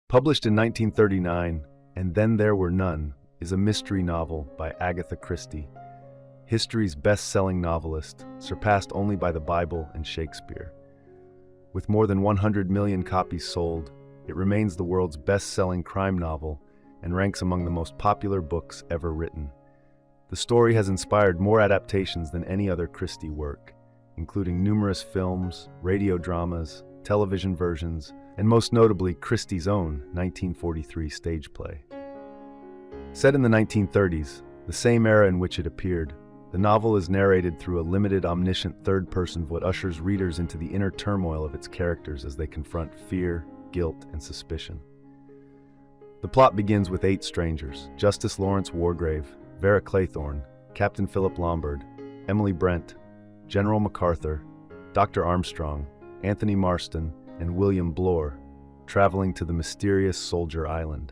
Published in 1939, And Then There Were None is a mystery novel by Agatha Christie, history's best-selling novelist, surpassed only by the Bible and Shakespeare. With more than 100 million copies sold, it remains the world's best-selling crime novel and ranks among the most popular books ever written. The story has inspired more adaptations than any other Christie work, including numerous films, radio dramas, television versions, and most notably Christie's own 1943 stage play. Set in the 1930s, the same era in which it appeared, the novel is narrated through a limited, omniscient third-person voice that ushers readers into the inner turmoil of its characters as they confront fear, guilt, and suspicion. The plot begins with 8 strangers: Justice Lawrence Wargrave, Vera Claythorne, Captain Philip Lombard, Emily Brent, General MacArthur, Dr. Armstrong, Anthony Marston, and William Blore, traveling to the mysterious Soldier Island.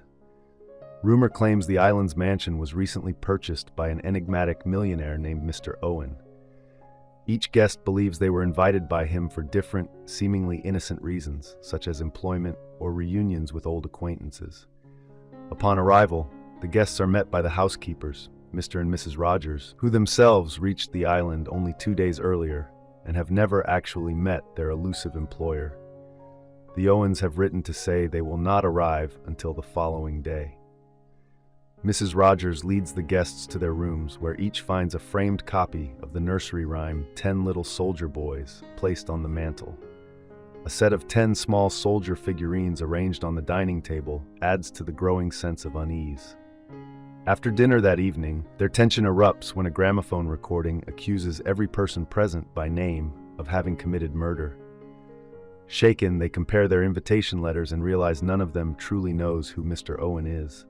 Rumor claims the island's mansion was recently purchased by an enigmatic millionaire named Mr. Owen. Each guest believes they were invited by him for different, seemingly innocent reasons, such as employment or reunions with old acquaintances. Upon arrival, the guests are met by the housekeepers, Mr. and Mrs. Rogers, who themselves reached the island only 2 days earlier and have never actually met their elusive employer. The Owens have written to say they will not arrive until the following day. Mrs. Rogers leads the guests to their rooms, where each finds a framed copy of the nursery rhyme 10 Little Soldier Boys placed on the mantel. A set of 10 small soldier figurines arranged on the dining table adds to the growing sense of unease. After dinner that evening, their tension erupts when a gramophone recording accuses every person present by name of having committed murder. Shaken, they compare their invitation letters and realize none of them truly knows who Mr. Owen is.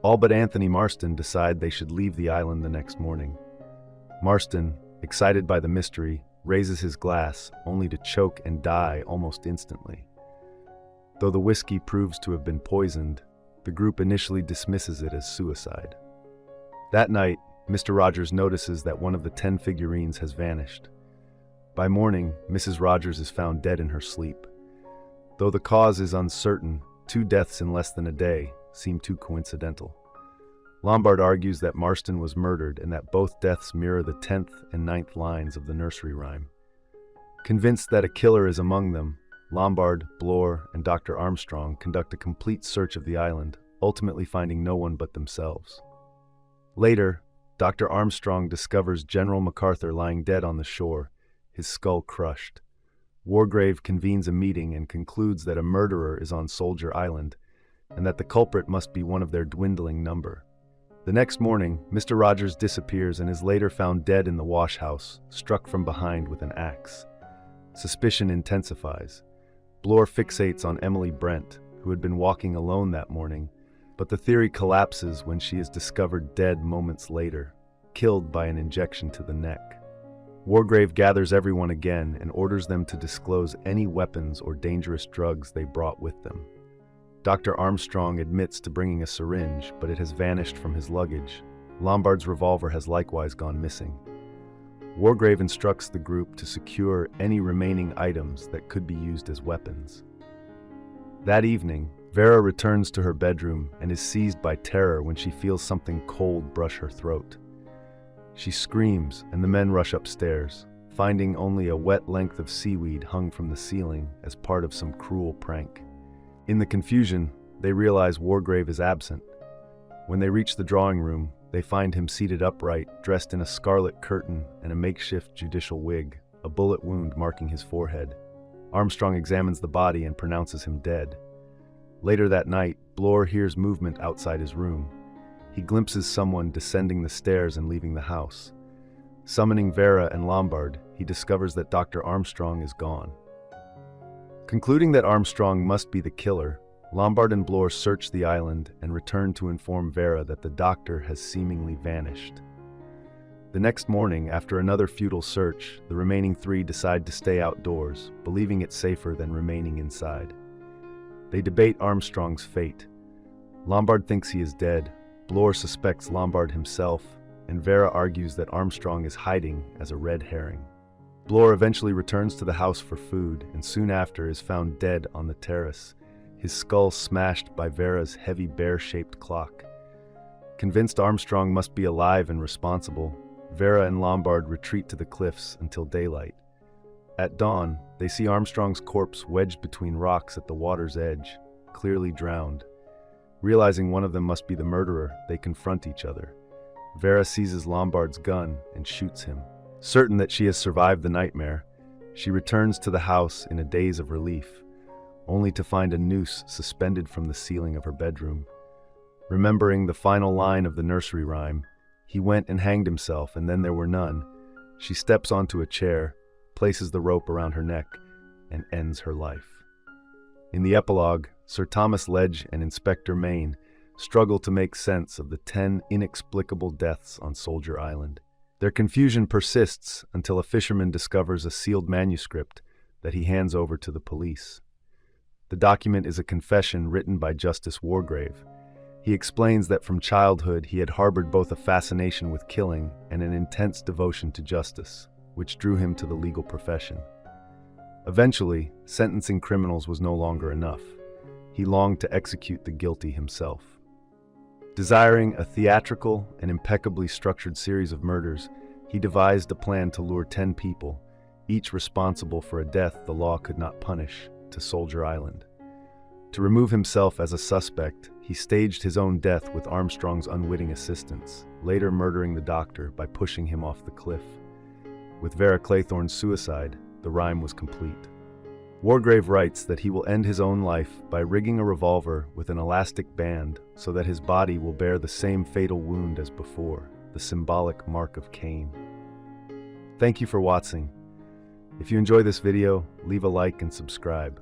All but Anthony Marston decide they should leave the island the next morning. Marston, excited by the mystery, raises his glass, only to choke and die almost instantly. Though the whiskey proves to have been poisoned, the group initially dismisses it as suicide. That night, Mr. Rogers notices that one of the 10 figurines has vanished. By morning, Mrs. Rogers is found dead in her sleep. Though the cause is uncertain, 2 deaths in less than a day seem too coincidental. Lombard argues that Marston was murdered and that both deaths mirror the 10th and 9th lines of the nursery rhyme. Convinced that a killer is among them, Lombard, Blore, and Dr. Armstrong conduct a complete search of the island, ultimately finding no one but themselves. Later, Dr. Armstrong discovers General MacArthur lying dead on the shore, his skull crushed. Wargrave convenes a meeting and concludes that a murderer is on Soldier Island, and that the culprit must be one of their dwindling number. The next morning, Mr. Rogers disappears and is later found dead in the wash house, struck from behind with an axe. Suspicion intensifies. Blore fixates on Emily Brent, who had been walking alone that morning, but the theory collapses when she is discovered dead moments later, killed by an injection to the neck. Wargrave gathers everyone again and orders them to disclose any weapons or dangerous drugs they brought with them. Dr. Armstrong admits to bringing a syringe, but it has vanished from his luggage. Lombard's revolver has likewise gone missing. Wargrave instructs the group to secure any remaining items that could be used as weapons. That evening, Vera returns to her bedroom and is seized by terror when she feels something cold brush her throat. She screams, and the men rush upstairs, finding only a wet length of seaweed hung from the ceiling as part of some cruel prank. In the confusion, they realize Wargrave is absent. When they reach the drawing room, they find him seated upright, dressed in a scarlet curtain and a makeshift judicial wig, a bullet wound marking his forehead. Armstrong examines the body and pronounces him dead. Later that night, Blore hears movement outside his room. He glimpses someone descending the stairs and leaving the house. Summoning Vera and Lombard, he discovers that Dr. Armstrong is gone. Concluding that Armstrong must be the killer, Lombard and Blore search the island and return to inform Vera that the doctor has seemingly vanished. The next morning, after another futile search, the remaining 3 decide to stay outdoors, believing it safer than remaining inside. They debate Armstrong's fate. Lombard thinks he is dead, Blore suspects Lombard himself, and Vera argues that Armstrong is hiding as a red herring. Blore eventually returns to the house for food and soon after is found dead on the terrace, his skull smashed by Vera's heavy bear-shaped clock. Convinced Armstrong must be alive and responsible, Vera and Lombard retreat to the cliffs until daylight. At dawn, they see Armstrong's corpse wedged between rocks at the water's edge, clearly drowned. Realizing one of them must be the murderer, they confront each other. Vera seizes Lombard's gun and shoots him. Certain that she has survived the nightmare, she returns to the house in a daze of relief, only to find a noose suspended from the ceiling of her bedroom. Remembering the final line of the nursery rhyme, "He went and hanged himself, and then there were none," she steps onto a chair, places the rope around her neck, and ends her life. In the epilogue, Sir Thomas Ledge and Inspector Mayne struggle to make sense of the 10 inexplicable deaths on Soldier Island. Their confusion persists until a fisherman discovers a sealed manuscript that he hands over to the police. The document is a confession written by Justice Wargrave. He explains that from childhood he had harbored both a fascination with killing and an intense devotion to justice, which drew him to the legal profession. Eventually, sentencing criminals was no longer enough. He longed to execute the guilty himself. Desiring a theatrical and impeccably structured series of murders, he devised a plan to lure 10 people, each responsible for a death the law could not punish, to Soldier Island. To remove himself as a suspect, he staged his own death with Armstrong's unwitting assistance, later murdering the doctor by pushing him off the cliff. With Vera Claythorne's suicide, the rhyme was complete. Wargrave writes that he will end his own life by rigging a revolver with an elastic band so that his body will bear the same fatal wound as before, the symbolic mark of Cain. Thank you for watching. If you enjoy this video, leave a like and subscribe.